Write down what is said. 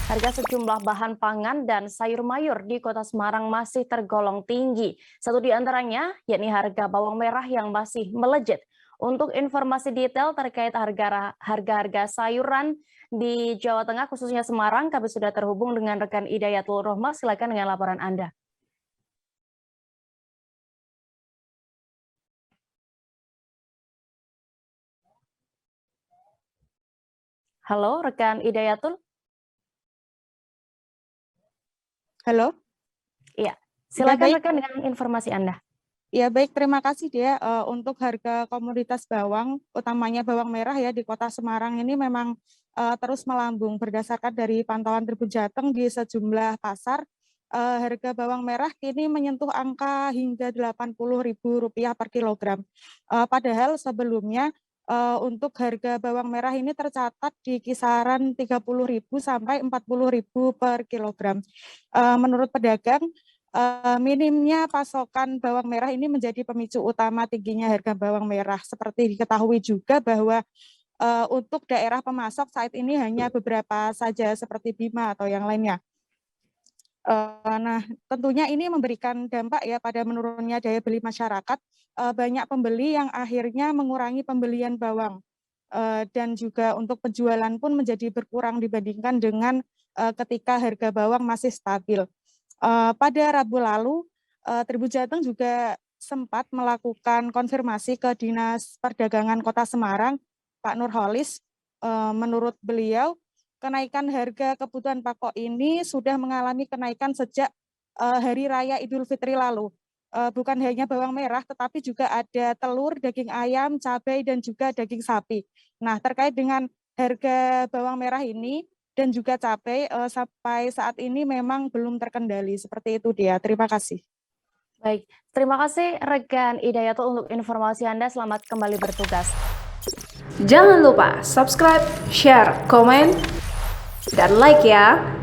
Harga sejumlah bahan pangan dan sayur mayur di Kota Semarang masih tergolong tinggi. Satu di antaranya, yakni harga bawang merah yang masih melejit. Untuk informasi detail terkait harga-harga sayuran di Jawa Tengah, khususnya Semarang, kami sudah terhubung dengan rekan Idayatul Rohmah. Silakan dengan laporan Anda. Halo, rekan Idayatul. Halo? Iya, Ya silakan baik, rekan dengan informasi Anda. ya baik. Terima kasih dia untuk harga komoditas bawang, utamanya bawang merah ya di Kota Semarang ini memang terus melambung berdasarkan dari pantauan Tribun Jateng di sejumlah pasar. Harga bawang merah kini menyentuh angka hingga Rp80.000 per kilogram. Padahal sebelumnya untuk harga bawang merah ini tercatat di kisaran Rp30.000 sampai Rp40.000 per kilogram. Menurut pedagang, minimnya pasokan bawang merah ini menjadi pemicu utama tingginya harga bawang merah. Seperti diketahui juga bahwa untuk daerah pemasok saat ini hanya beberapa saja seperti Bima atau yang lainnya. Nah, tentunya ini memberikan dampak ya pada menurunnya daya beli masyarakat. Banyak pembeli yang akhirnya mengurangi pembelian bawang. Dan juga untuk penjualan pun menjadi berkurang dibandingkan dengan ketika harga bawang masih stabil. Pada Rabu lalu, Tribun Jateng juga sempat melakukan konfirmasi ke Dinas Perdagangan Kota Semarang, Pak Nurholis. Menurut beliau, kenaikan harga kebutuhan pokok ini sudah mengalami kenaikan sejak Hari Raya Idul Fitri lalu. Bukan hanya bawang merah, tetapi juga ada telur, daging ayam, cabai, dan juga daging sapi. Nah, terkait dengan harga bawang merah ini dan juga cabai sampai saat ini memang belum terkendali. Seperti itu dia. Terima kasih. Baik, terima kasih rekan Idayatul untuk informasi Anda. Selamat kembali bertugas. Jangan lupa subscribe, share, komen, dan like ya.